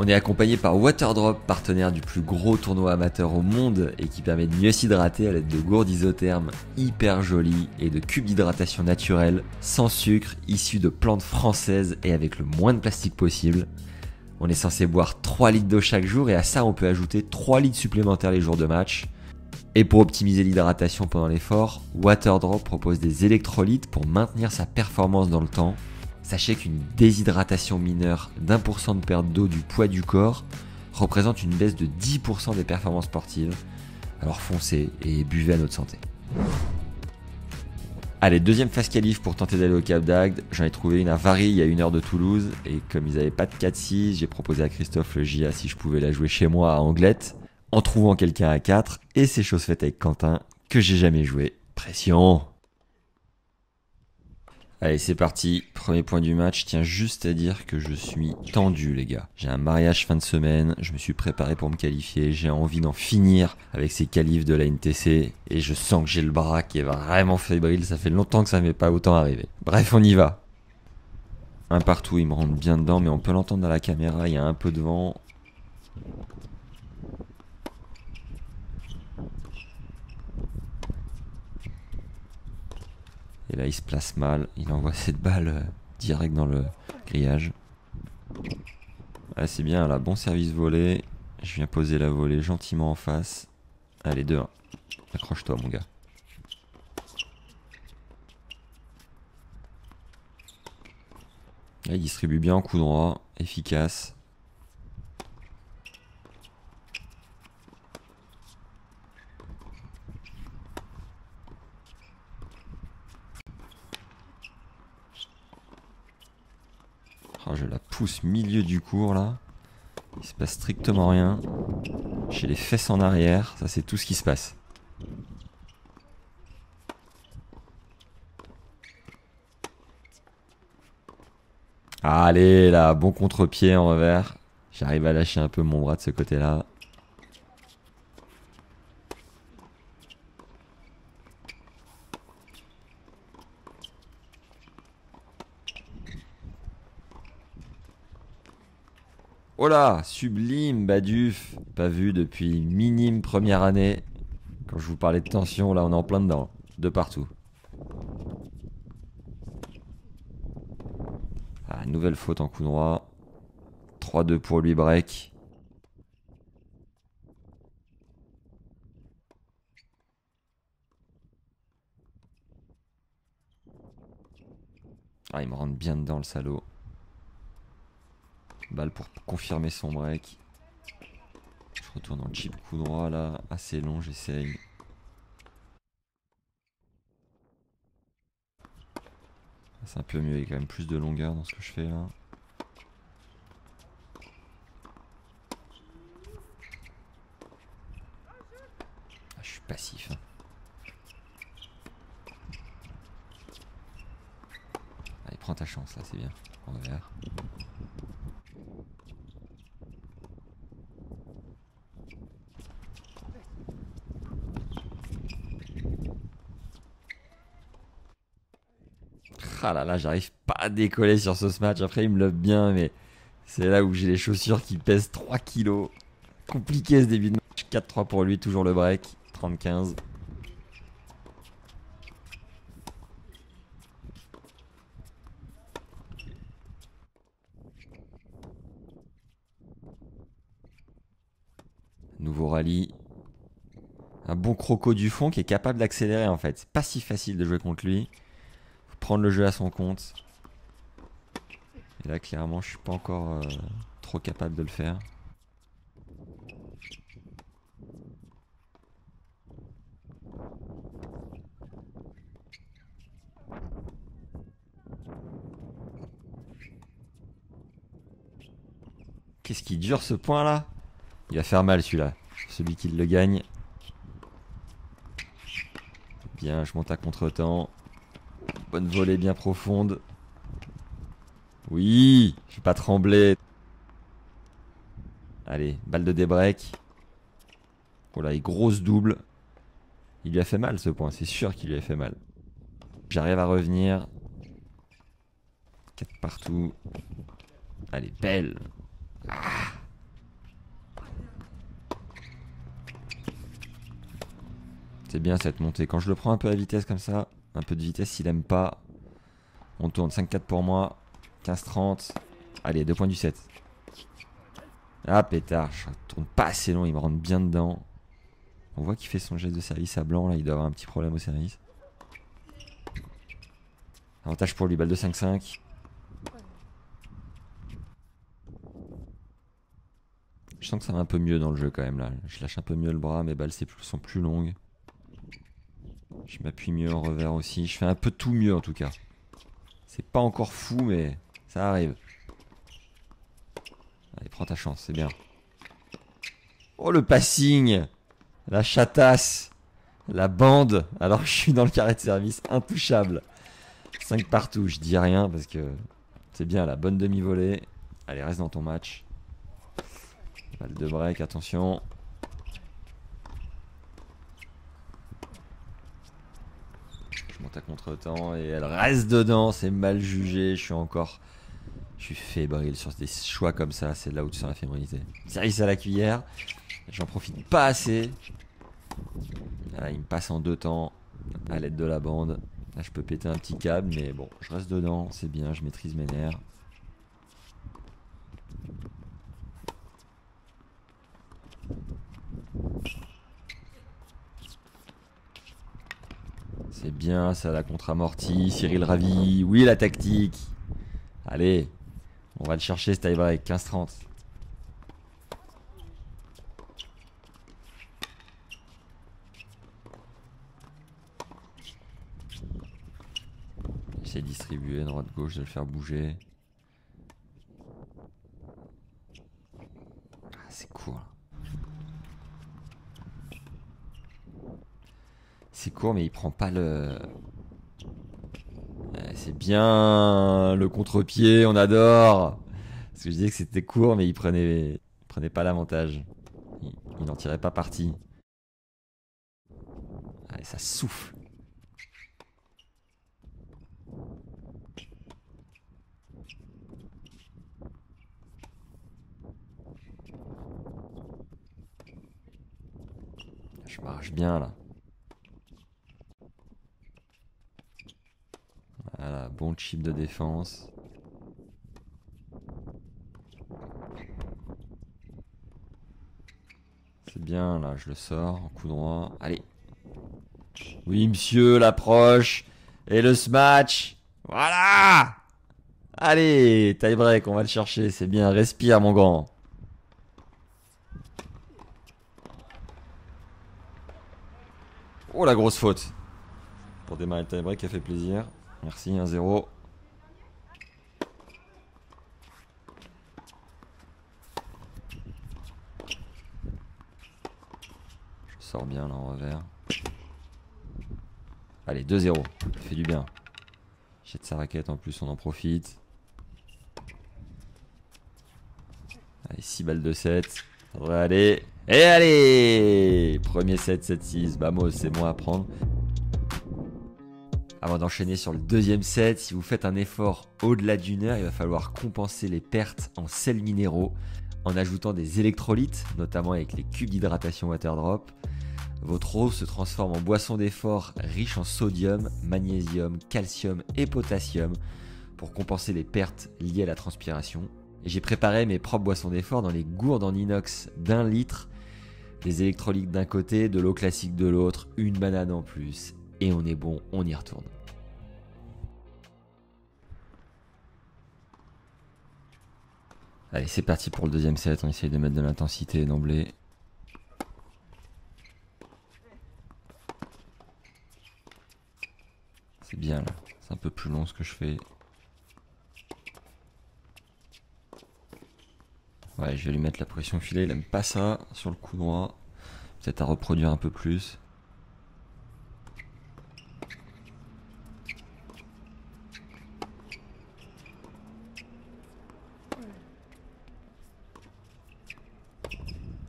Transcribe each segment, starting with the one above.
On est accompagné par Waterdrop, partenaire du plus gros tournoi amateur au monde et qui permet de mieux s'hydrater à l'aide de gourdes isothermes hyper jolies et de cubes d'hydratation naturels, sans sucre, issus de plantes françaises et avec le moins de plastique possible. On est censé boire 3 litres d'eau chaque jour et à ça on peut ajouter 3 litres supplémentaires les jours de match. Et pour optimiser l'hydratation pendant l'effort, Waterdrop propose des électrolytes pour maintenir sa performance dans le temps. Sachez qu'une déshydratation mineure d'1% de perte d'eau du poids du corps représente une baisse de 10% des performances sportives. Alors foncez et buvez à notre santé. Allez, deuxième phase qualif pour tenter d'aller au Cap d'Agde. J'en ai trouvé une à Varilhes il y a 1 heure de Toulouse. Et comme ils n'avaient pas de 4-6, j'ai proposé à Christophe le JA si je pouvais la jouer chez moi à Anglette, en trouvant quelqu'un à 4. Et c'est chose faite avec Quentin, que j'ai jamais joué. Pression! Allez, c'est parti. Premier point du match. Tiens juste à dire que je suis tendu, les gars. J'ai un mariage fin de semaine. Je me suis préparé pour me qualifier. J'ai envie d'en finir avec ces qualifs de la NTC. Et je sens que j'ai le bras qui est vraiment fébrile. Ça fait longtemps que ça ne m'est pas autant arrivé. Bref, on y va. Un partout, il me rentre bien dedans. Mais on peut l'entendre dans la caméra. Il y a un peu de vent. Et là, il se place mal. Il envoie cette balle direct dans le grillage. Ah, c'est bien, là. Bon service volé. Je viens poser la volée gentiment en face. Allez, 2-1. Accroche-toi, mon gars. Là, il distribue bien en coup droit. Efficace. Oh, je la pousse milieu du court là. Il se passe strictement rien. J'ai les fesses en arrière. Ça, c'est tout ce qui se passe. Allez là, bon contre-pied en revers. J'arrive à lâcher un peu mon bras de ce côté-là. Oh là, sublime, Baduf. Pas vu depuis minime première année. Quand je vous parlais de tension, là on est en plein dedans. De partout. Ah, nouvelle faute en coup droit. 3-2 pour lui, break. Ah, il me rentre bien dedans le salaud. Balle pour confirmer son break. Je retourne en chip coup droit là. Assez long, j'essaye. C'est un peu mieux, il y a quand même plus de longueur dans ce que je fais là. Ah, je suis passif. Hein. Allez, prends ta chance là, c'est bien. En revers. Ah là là, j'arrive pas à décoller sur ce match. Après, il me love bien, mais c'est là où j'ai les chaussures qui pèsent 3 kilos. Compliqué ce début de match. 4-3 pour lui, toujours le break. 30-15. Nouveau rallye. Un bon croco du fond qui est capable d'accélérer en fait. C'est pas si facile de jouer contre lui. Faut prendre le jeu à son compte. Et là, clairement, je suis pas encore trop capable de le faire. Qu'est-ce qui dure ce point là? Il va faire mal celui-là. Celui qui le gagne. Bien, je monte à contre-temps. Bonne volée bien profonde. Oui, je vais pas trembler. Allez, balle de débreak. Oh là, et grosse double. Il lui a fait mal ce point, c'est sûr qu'il lui a fait mal. J'arrive à revenir. 4 partout. Allez, belle. Ah, C'est bien cette montée. Quand je le prends un peu à vitesse comme ça, un peu de vitesse s'il aime pas. On tourne 5-4 pour moi. 15-30. Allez, 2 points du 7. Ah pétard, je tourne pas assez long, il me rentre bien dedans. On voit qu'il fait son geste de service à blanc, là il doit avoir un petit problème au service. Avantage pour lui, balle de 5-5. Je sens que ça va un peu mieux dans le jeu quand même là. Je lâche un peu mieux le bras, mes balles sont plus longues. Je m'appuie mieux en revers aussi. Je fais un peu tout mieux en tout cas. C'est pas encore fou mais ça arrive. Allez, prends ta chance, c'est bien. Oh le passing! La chatasse! La bande! Alors que je suis dans le carré de service, intouchable. 5 partout, je dis rien parce que c'est bien la bonne demi-volée. Allez, reste dans ton match. Balle de break, attention. Je monte à contre-temps et elle reste dedans, c'est mal jugé. Je suis fébrile sur des choix comme ça, c'est là où tu sens la fébrilité. Service à la cuillère, j'en profite pas assez. Là, il me passe en 2 temps à l'aide de la bande. Là, je peux péter un petit câble, mais bon, je reste dedans, c'est bien, je maîtrise mes nerfs. C'est bien, ça la contre-amorti. Cyril Ravi, oui la tactique. Allez, on va le chercher ce tie-break, 15-30. J'essaie de distribuer droite-gauche, de le faire bouger. Ah, c'est court. C'est court, mais il prend pas le... C'est bien le contre-pied, on adore. Parce que je disais que c'était court, mais il prenait pas l'avantage. Il n'en tirait pas parti. Allez, ça souffle. Je marche bien là. Voilà, bon chip de défense. C'est bien là, je le sors en coup droit. Allez. Oui monsieur, l'approche. Et le smash. Voilà. Allez, tie break, on va le chercher. C'est bien, respire mon grand. Oh la grosse faute. Pour démarrer le tie break, ça fait plaisir. Merci, 1-0. Je sors bien là en revers. Allez, 2-0. Ça fait du bien. Jette sa raquette en plus, on en profite. Allez, 6 balles de 7. Ça devrait aller. Et allez! Premier set, 7-6. Vamos, c'est moi à prendre. Avant d'enchaîner sur le deuxième set, si vous faites un effort au-delà d'une heure, il va falloir compenser les pertes en sels minéraux en ajoutant des électrolytes, notamment avec les cubes d'hydratation Waterdrop. Votre eau se transforme en boisson d'effort riche en sodium, magnésium, calcium et potassium pour compenser les pertes liées à la transpiration. Et j'ai préparé mes propres boissons d'effort dans les gourdes en inox d'1 litre, des électrolytes d'un côté, de l'eau classique de l'autre, une banane en plus. Et on est bon, on y retourne. Allez, c'est parti pour le deuxième set. On essaye de mettre de l'intensité d'emblée. C'est bien là. C'est un peu plus long ce que je fais. Ouais, je vais lui mettre la pression filée. Il aime pas ça sur le coup droit. Peut-être à reproduire un peu plus.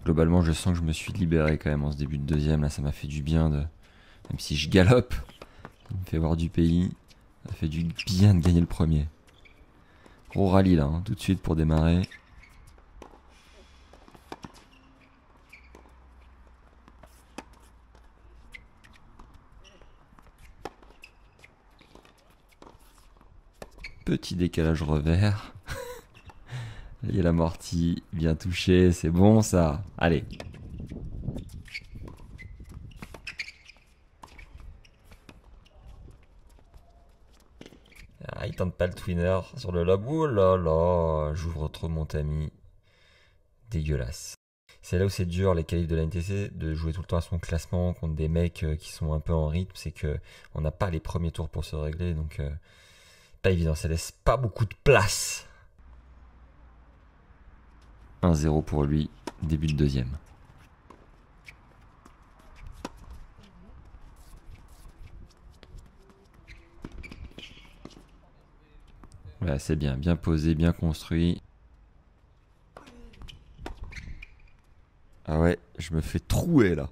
Globalement, je sens que je me suis libéré quand même en ce début de deuxième. Là, ça m'a fait du bien de... Même si je galope, ça me fait voir du pays. Ça fait du bien de gagner le premier. Gros rallye là, hein, tout de suite pour démarrer. Petit décalage revers. Il y a l'amorti, bien touché, c'est bon ça. Allez. Ah, il tente pas le twinner sur le lob. Oh là là, j'ouvre trop mon tamis. Dégueulasse. C'est là où c'est dur les qualifs de la NTC de jouer tout le temps à son classement contre des mecs qui sont un peu en rythme. C'est que on n'a pas les premiers tours pour se régler, donc pas évident. Ça laisse pas beaucoup de place. 1-0 pour lui, début de deuxième. Ouais, c'est bien, bien posé, bien construit. Ah ouais, je me fais trouer là.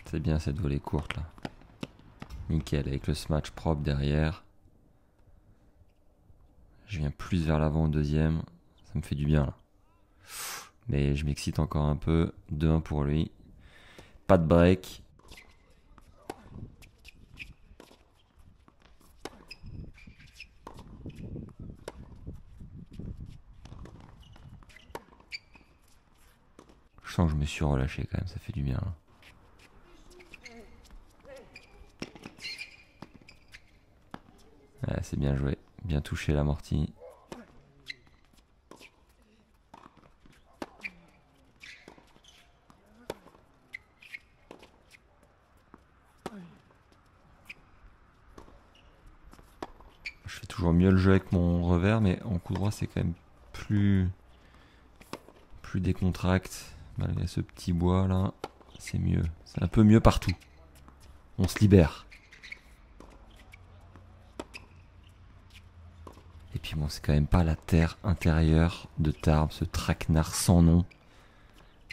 C'est bien cette volée courte là. Nickel, avec le smash propre derrière. Je viens plus vers l'avant au deuxième. Ça me fait du bien là. Mais je m'excite encore un peu. 2-1 pour lui. Pas de break. Je sens que je me suis relâché quand même, ça fait du bien là. Ouais, c'est bien joué. Bien touché l'amorti. Je fais toujours mieux le jeu avec mon revers, mais en coup droit c'est quand même plus décontracte. Malgré ce petit bois là, c'est mieux. C'est un peu mieux partout. On se libère. Et puis bon, c'est quand même pas la terre intérieure de Tarbes, ce traquenard sans nom.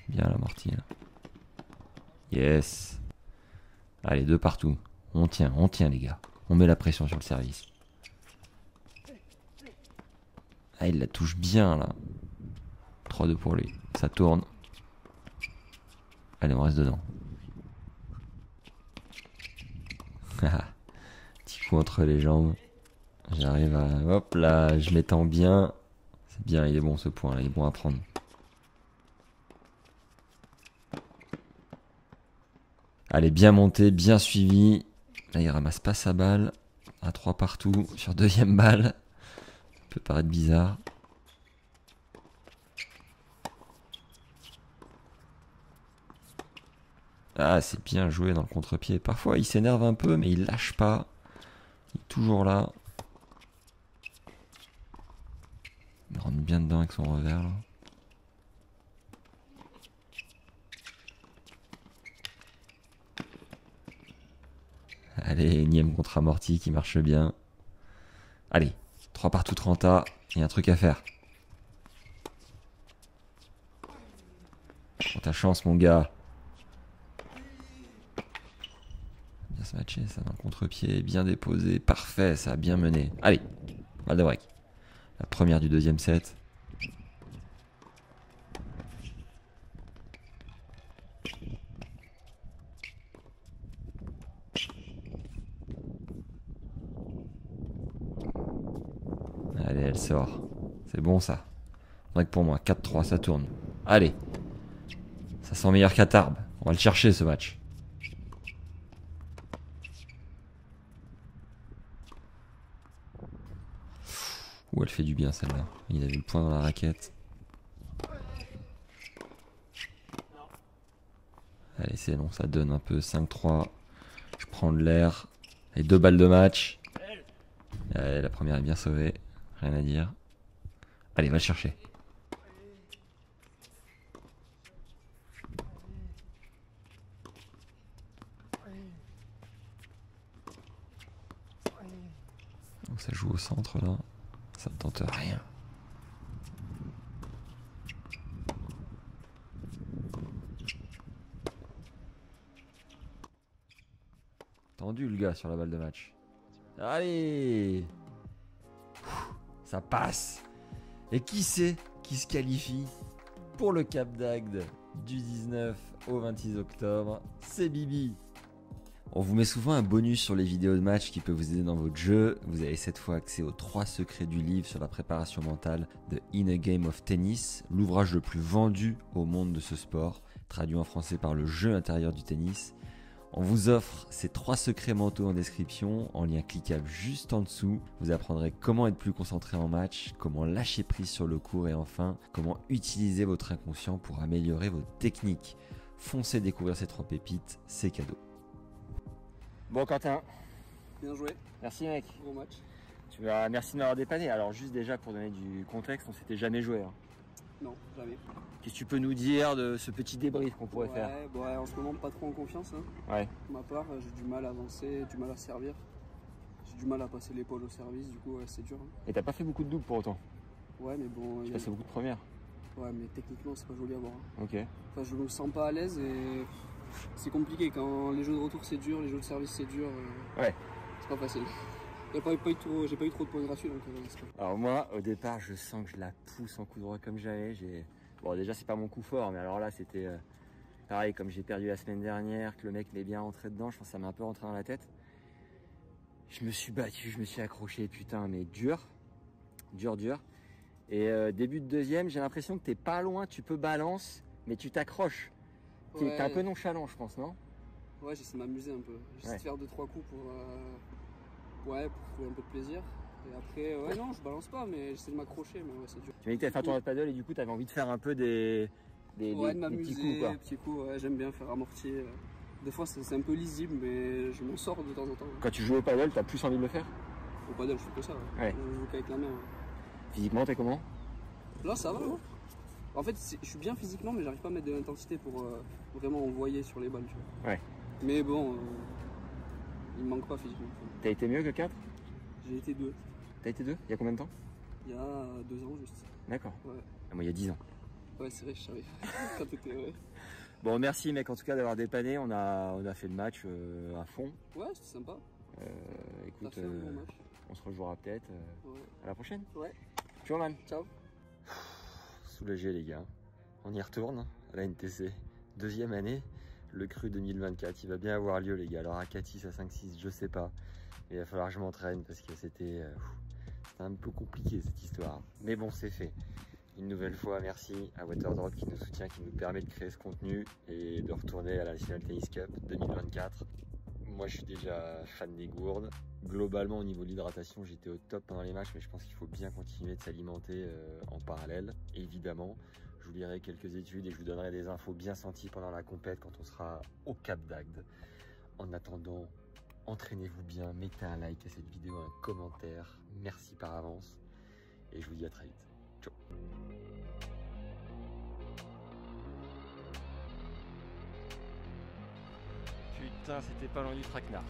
Bien l'amorti là. Yes. Allez, 2 partout. On tient les gars. On met la pression sur le service. Ah, il la touche bien là. 3-2 pour lui. Ça tourne. Allez, on reste dedans. Petit coup entre les jambes. J'arrive à... Hop là, je m'étends bien. C'est bien, il est bon ce point là, il est bon à prendre. Allez, bien monté, bien suivi. Là, il ramasse pas sa balle. À 3 partout sur deuxième balle. Ça peut paraître bizarre. Ah, c'est bien joué dans le contre-pied. Parfois, il s'énerve un peu, mais il lâche pas. Il est toujours là. Il rentre bien dedans avec son revers, là. Allez, énième contre amorti qui marche bien. Allez, 3 partout 30A. Il y a un truc à faire. Prends ta chance, mon gars. Bien se matcher, ça dans le contre-pied. Bien déposé. Parfait, ça a bien mené. Allez, balle de break. La première du deuxième set. Allez, elle sort. C'est bon ça. Break pour moi. 4-3, ça tourne. Allez. Ça sent meilleur qu'à Tarbes. On va le chercher ce match. Ouh, elle fait du bien celle-là. Il avait le point dans la raquette. Allez, c'est bon, ça donne un peu 5-3. Je prends de l'air. Et 2 balles de match. Allez, la première est bien sauvée. Rien à dire. Allez, va le chercher. Donc ça joue au centre là. Ça ne tente rien. tendu le gars sur la balle de match. Allez, ça passe. Et qui c'est qui se qualifie pour le Cap d'Agde du 19 au 26 octobre? C'est Bibi. On vous met souvent un bonus sur les vidéos de match qui peut vous aider dans votre jeu. Vous avez cette fois accès aux 3 secrets du livre sur la préparation mentale de In a Game of Tennis, l'ouvrage le plus vendu au monde de ce sport, traduit en français par le jeu intérieur du tennis. On vous offre ces 3 secrets mentaux en description, en lien cliquable juste en dessous. Vous apprendrez comment être plus concentré en match, comment lâcher prise sur le court et enfin, comment utiliser votre inconscient pour améliorer vos techniques. Foncez découvrir ces 3 pépites, c'est cadeau. Bon Quentin, bien joué. Merci mec. Bon match. Merci de m'avoir dépanné. Alors juste déjà pour donner du contexte, on s'était jamais joué. Hein. Non, jamais. Qu'est-ce que tu peux nous dire de ce petit débrief qu'on pourrait faire? Ouais, en ce moment pas trop en confiance. Hein. Ouais. Pour ma part, j'ai du mal à avancer, du mal à servir. J'ai du mal à passer l'épaule au service, du coup c'est dur. Hein. Et t'as pas fait beaucoup de doubles pour autant? Ouais mais bon... Tu passé beaucoup de premières? Ouais mais techniquement c'est pas joli à voir. Hein. Ok. Enfin je me sens pas à l'aise et... C'est compliqué quand les jeux de retour c'est dur, les jeux de service c'est dur. Ouais. C'est pas facile. J'ai pas eu trop de points gratuits donc c'est pas... Alors moi au départ je sens que je la pousse en coup droit comme jamais. Bon déjà c'est pas mon coup fort mais alors là c'était pareil comme j'ai perdu la semaine dernière, que le mec m'est bien rentré dedans, je pense que ça m'a un peu rentré dans la tête. Je me suis battu, je me suis accroché, putain mais dur. Et début de deuxième j'ai l'impression que t'es pas loin, tu peux balance mais tu t'accroches. Ouais. T'es un peu nonchalant, je pense, non? Ouais, j'essaie de m'amuser un peu. J'essaie de faire 2-3 coups pour trouver un peu de plaisir. Et après, ouais, non, je balance pas, mais j'essaie de m'accrocher, mais ouais, c'est dur. Tu m'as dit que t'avais fait un tournoi de paddle et du coup, t'avais envie de faire un peu des de m'amuser, petits coups, quoi. Des petits coups, ouais, j'aime bien faire amortir. Des fois, c'est un peu lisible, mais je m'en sors de temps en temps. Quand tu joues au paddle, t'as plus envie de le faire? Au paddle, je fais que ça, ouais. Je joue qu'avec la main. Ouais. Physiquement, t'es comment? Là, ça va, hein. En fait, je suis bien physiquement, mais j'arrive pas à mettre de l'intensité pour vraiment envoyer sur les balles, tu vois. Ouais. Mais bon, il me manque pas physiquement. T'as été mieux que 4? J'ai été 2. T'as été 2? Il y a combien de temps? Il y a 2 ans juste. D'accord. Ouais. Ah, moi, il y a 10 ans. Ouais, c'est vrai, je savais. Quand t'étais, ouais. Bon, merci mec en tout cas d'avoir dépanné. On a fait le match à fond. Ouais, c'était sympa. Écoute, fait un bon match. On se rejouera peut-être. Ouais. À la prochaine. Ouais. Ciao man. Ciao. Soulagé les gars. On y retourne à la NTC. 2e année. Le cru 2024. Il va bien avoir lieu les gars. Alors à Catis à 5-6, je sais pas. Mais il va falloir que je m'entraîne parce que c'était un peu compliqué cette histoire. Mais bon, c'est fait. Une nouvelle fois, merci à Waterdrop qui nous soutient, qui nous permet de créer ce contenu et de retourner à la National Tennis Cup 2024. Moi, je suis déjà fan des gourdes. Globalement, au niveau de l'hydratation, j'étais au top pendant les matchs, mais je pense qu'il faut bien continuer de s'alimenter en parallèle. Évidemment, je vous lirai quelques études et je vous donnerai des infos bien senties pendant la compète quand on sera au Cap d'Agde. En attendant, entraînez-vous bien, mettez un like à cette vidéo, un commentaire. Merci par avance et je vous dis à très vite. Ciao. Putain, c'était pas loin du traquenard.